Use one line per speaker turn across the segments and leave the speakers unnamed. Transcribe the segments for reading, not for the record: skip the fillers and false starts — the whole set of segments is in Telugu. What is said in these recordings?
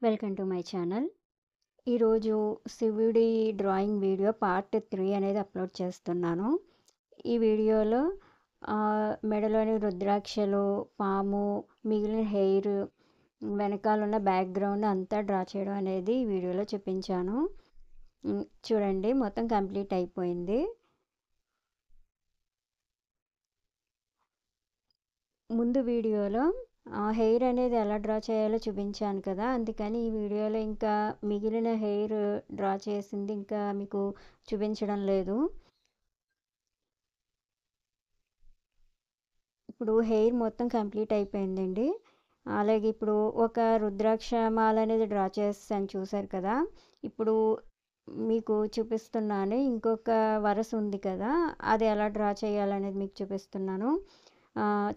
Welcome to my channel. ఈరోజు శివుడి డ్రాయింగ్ వీడియో పార్ట్ 3 అనేది అప్లోడ్ చేస్తున్నాను. ఈ వీడియోలో మెడలోని రుద్రాక్షలు, పాము, మిగిలిన హెయిర్, వెనకాలన్న బ్యాక్గ్రౌండ్ అంతా డ్రా చేయడం అనేది ఈ వీడియోలో చూపించాను. చూడండి, మొత్తం కంప్లీట్ అయిపోయింది. ముందు వీడియోలో హెయిర్ అనేది ఎలా డ్రా చేయాలో చూపించాను కదా, అందుకని ఈ వీడియోలో ఇంకా మిగిలిన హెయిర్ డ్రా చేసింది ఇంకా మీకు చూపించడం లేదు. ఇప్పుడు హెయిర్ మొత్తం కంప్లీట్ అయిపోయిందండి. అలాగే ఇప్పుడు ఒక రుద్రాక్ష మాల అనేది డ్రా చేసాను, చూసారు కదా. ఇప్పుడు మీకు చూపిస్తున్నాను, ఇంకొక వరస ఉంది కదా, అది ఎలా డ్రా చేయాలనేది మీకు చూపిస్తున్నాను.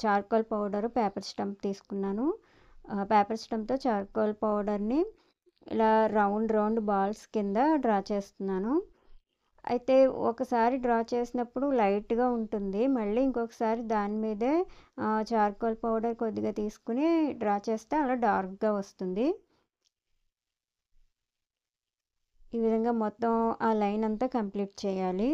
చార్కోల్ పౌడర్, పేపర్ స్టంప్ తీసుకున్నాను. పేపర్ స్టంప్తో చార్కోల్ పౌడర్ని ఇలా రౌండ్ బాల్స్ కింద డ్రా చేస్తున్నాను. అయితే ఒకసారి డ్రా చేసినప్పుడు లైట్గా ఉంటుంది, మళ్ళీ ఇంకొకసారి దాని మీదే చార్కోల్ పౌడర్ కొద్దిగా తీసుకుని డ్రా చేస్తే అలా డార్క్గా వస్తుంది. ఈ విధంగా మొత్తం ఆ లైన్ అంతా కంప్లీట్ చేయాలి.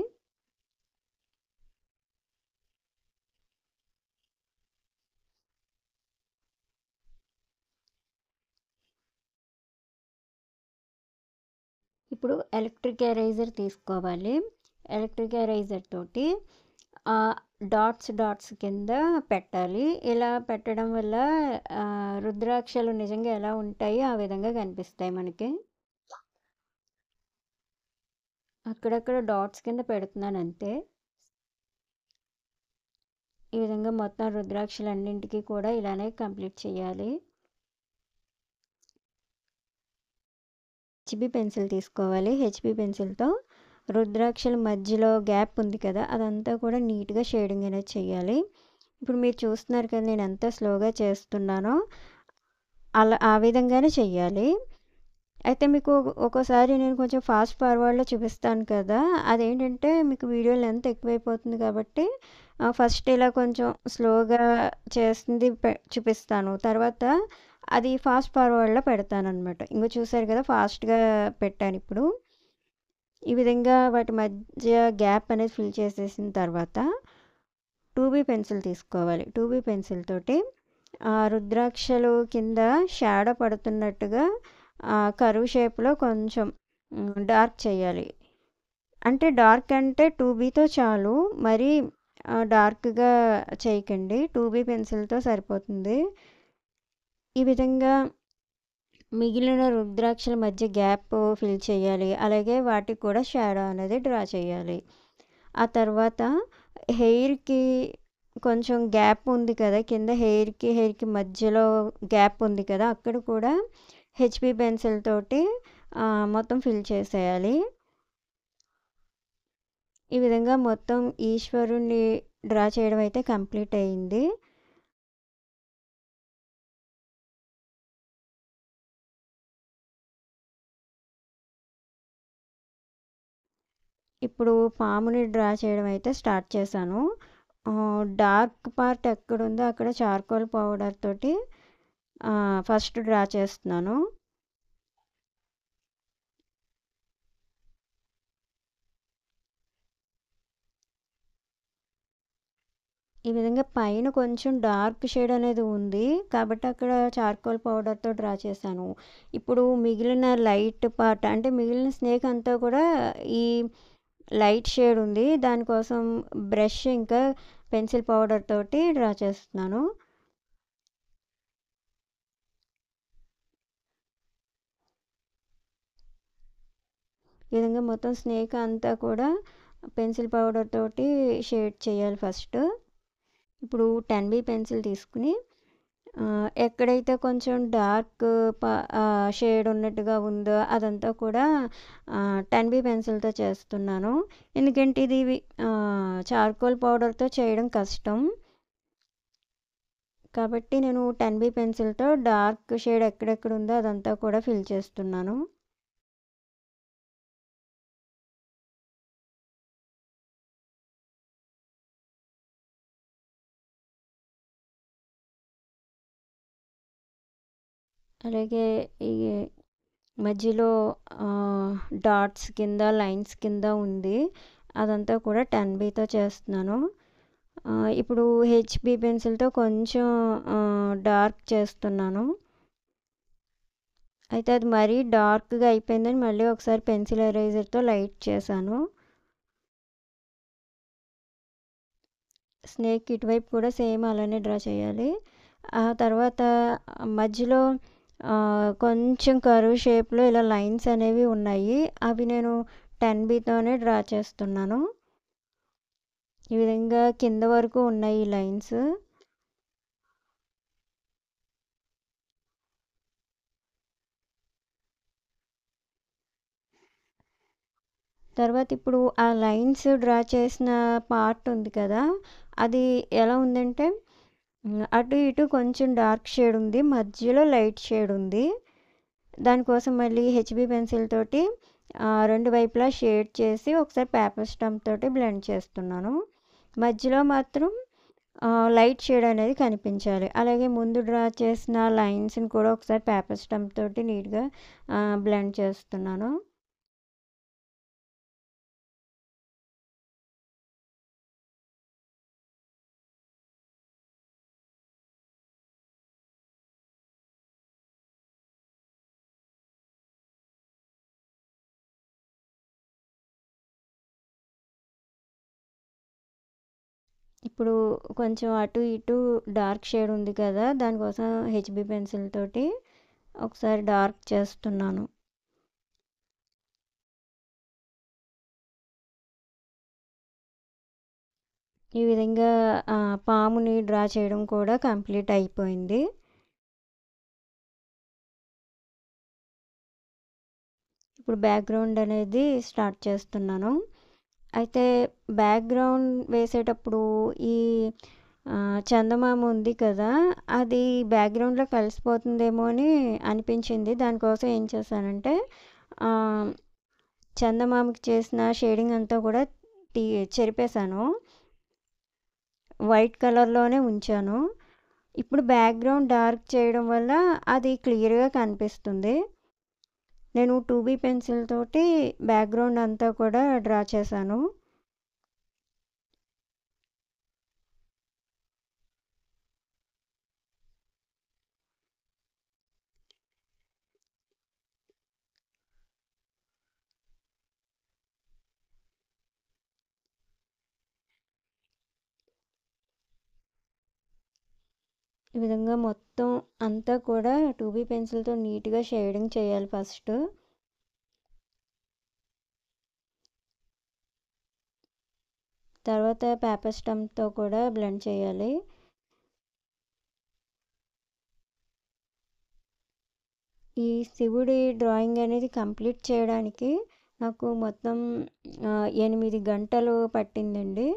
ఇప్పుడు ఎలక్ట్రిక్ ఎరేజర్ తీసుకోవాలి. ఎలక్ట్రిక్ ఎరేజర్ తోటి డాట్స్ కింద పెట్టాలి. ఇలా పెట్టడం వల్ల రుద్రాక్షలు నిజంగా ఎలా ఉంటాయి ఆ విధంగా కనిపిస్తాయి మనకి. అక్కడక్కడ డాట్స్ కింద పెడుతున్నాను అంతే. ఈ విధంగా మొత్తం రుద్రాక్షలన్నింటికి కూడా ఇలానే కంప్లీట్ చేయాలి. హెచ్బి పెన్సిల్ తీసుకోవాలి. హెచ్బి పెన్సిల్తో రుద్రాక్షల మధ్యలో గ్యాప్ ఉంది కదా, అదంతా కూడా నీట్గా షేడింగ్ అనేది చేయాలి. ఇప్పుడు మీరు చూస్తున్నారు కదా, నేను ఎంత స్లోగా చేస్తున్నానో అలా ఆ విధంగానే చెయ్యాలి. అయితే మీకు ఒక్కోసారి నేను కొంచెం ఫాస్ట్ ఫార్వర్డ్లో చూపిస్తాను కదా, అదేంటంటే మీకు వీడియో లెంత్ ఎక్కువైపోతుంది కాబట్టి ఫస్ట్ ఇలా కొంచెం స్లోగా చేస్తుంది చూపిస్తాను, తర్వాత అది ఫాస్ట్ ఫార్వర్డ్లో పెడతాను అనమాట. ఇంకో చూసారు కదా, ఫాస్ట్గా పెట్టాను. ఇప్పుడు ఈ విధంగా వాటి మధ్య గ్యాప్ అనేది ఫిల్ చేసేసిన తర్వాత 2B పెన్సిల్ తీసుకోవాలి. 2B పెన్సిల్ తోటి రుద్రాక్షలు కింద షాడో పడుతున్నట్టుగా కరువు షేప్లో కొంచెం డార్క్ చేయాలి. అంటే డార్క్ అంటే 2Bతో చాలు, మరి డార్క్గా చేయకండి. 2B పెన్సిల్తో సరిపోతుంది. ఈ విధంగా మిగిలిన రుద్రాక్షల మధ్య గ్యాప్ ఫిల్ చేయాలి. అలాగే వాటికి కూడా షాడో అనేది డ్రా చేయాలి. ఆ తర్వాత హెయిర్కి కొంచెం గ్యాప్ ఉంది కదా, కింద హెయిర్కి మధ్యలో గ్యాప్ ఉంది కదా, అక్కడ కూడా హెచ్బి పెన్సిల్ తోటి మొత్తం ఫిల్ చేసేయాలి. ఈ విధంగా మొత్తం ఈశ్వరుణ్ణి డ్రా చేయడం అయితే కంప్లీట్ అయింది. ఇప్పుడు పాముని డ్రా చేయడం అయితే స్టార్ట్ చేశాను. డార్క్ పార్ట్ ఎక్కడుందో అక్కడ చార్కోల్ పౌడర్ తోటి ఫస్ట్ డ్రా చేస్తున్నాను. ఈ విధంగా పైన కొంచెం డార్క్ షేడ్ అనేది ఉంది కాబట్టి అక్కడ చార్కోల్ పౌడర్తో డ్రా చేశాను. ఇప్పుడు మిగిలిన లైట్ పార్ట్, అంటే మిగిలిన స్నేక్ అంతా కూడా ఈ లైట్ షేడ్ ఉంది, దానికోసం బ్రష్ ఇంకా పెన్సిల్ పౌడర్ తోటి డ్రా చేస్తున్నాను. ఈ విధంగా మొత్తం స్నేక్ అంతా కూడా పెన్సిల్ పౌడర్ తోటి షేడ్ చేయాలి ఫస్ట్. ఇప్పుడు 10B పెన్సిల్ తీసుకుని ఎక్కడైతే కొంచెం డార్క్ షేడ్ ఉన్నట్టుగా ఉందో అదంతా కూడా 10B పెన్సిల్తో చేస్తున్నాను. ఎందుకంటే ఇది చార్కోల్ పౌడర్తో చేయడం కష్టం కాబట్టి నేను 10B పెన్సిల్తో డార్క్ షేడ్ ఎక్కడెక్కడ ఉందో అదంతా కూడా ఫిల్ చేస్తున్నాను. అలాగే ఈ మధ్యలో డాట్స్ కింద లైన్స్ కింద ఉంది. అదంతా కూడా 10Bతో చేస్తున్నాను. ఇప్పుడు హెచ్బీ పెన్సిల్తో కొంచెం డార్క్ చేస్తున్నాను. అయితే అది మరీ డార్క్గా అయిపోయిందని మళ్ళీ ఒకసారి పెన్సిల్ ఎరేజర్తో లైట్ చేశాను. స్నేక్ ఇటువైపు కూడా సేమ్ అలానే డ్రా చేయాలి. ఆ తర్వాత మధ్యలో కొంచెం కర్వ్ షేప్లో ఇలా లైన్స్ అనేవి ఉన్నాయి. అవి నేను 10Bతోనే డ్రా చేస్తున్నాను. ఈ విధంగా కింద వరకు ఉన్నాయి ఈ లైన్స్. తర్వాత ఇప్పుడు ఆ లైన్స్ డ్రా చేసిన పార్ట్ ఉంది కదా, అది ఎలా ఉందంటే అటు ఇటు కొంచెం డార్క్ షేడ్ ఉంది, మధ్యలో లైట్ షేడ్ ఉంది. దానికోసం మళ్ళీ హెచ్బీ పెన్సిల్ తోటి రెండు వైపులా షేడ్ చేసి ఒకసారి పేపర్ స్టంప్ తోటి బ్లెండ్ చేస్తున్నాను. మధ్యలో మాత్రం లైట్ షేడ్ అనేది కనిపించాలి. అలాగే ముందు డ్రా చేసిన లైన్స్ని కూడా ఒకసారి పేపర్ స్టంప్ తోటి నీట్గా బ్లెండ్ చేస్తున్నాను. ఇప్పుడు కొంచెం అటు ఇటు డార్క్ షేడ్ ఉంది కదా, దానికోసం హెచ్బీ పెన్సిల్ తోటి ఒకసారి డార్క్ చేస్తున్నాను. ఈ విధంగా పాముని డ్రా చేయడం కూడా కంప్లీట్ అయిపోయింది. ఇప్పుడు బ్యాక్గ్రౌండ్ అనేది స్టార్ట్ చేస్తున్నాను. అయితే బ్యాక్గ్రౌండ్ వేసేటప్పుడు ఈ చందమామ ఉంది కదా, అది బ్యాక్గ్రౌండ్లో కలిసిపోతుందేమో అని అనిపించింది. దానికోసం ఏం చేశానంటే చందమామకి చేసిన షేడింగ్ అంతా కూడా చెరిపేశాను, వైట్ కలర్లోనే ఉంచాను. ఇప్పుడు బ్యాక్గ్రౌండ్ డార్క్ చేయడం వల్ల అది క్లియర్గా కనిపిస్తుంది. నేను 2B పెన్సిల్ తోటి బ్యాక్గ్రౌండ్ అంతా కూడా డ్రా చేశాను. ఈ విధంగా మొత్తం అంతా కూడా 2B పెన్సిల్తో నీట్గా షేడింగ్ చేయాలి ఫస్ట్. తర్వాత పేపర్ స్టంప్తో కూడా బ్లెండ్ చేయాలి. ఈ శివుడి డ్రాయింగ్ అనేది కంప్లీట్ చేయడానికి నాకు మొత్తం 8 గంటలు పట్టిందండి.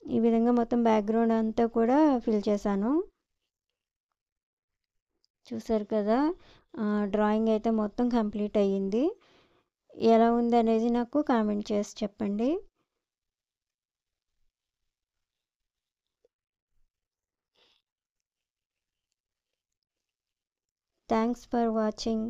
ఈ విధంగా మొత్తం బ్యాక్గ్రౌండ్ అంతా కూడా ఫిల్ చేశాను. చూసారు కదా, డ్రాయింగ్ అయితే మొత్తం కంప్లీట్ అయ్యింది. ఎలా ఉంది అనేది నాకు కామెంట్ చేసి చెప్పండి. Thanks for watching.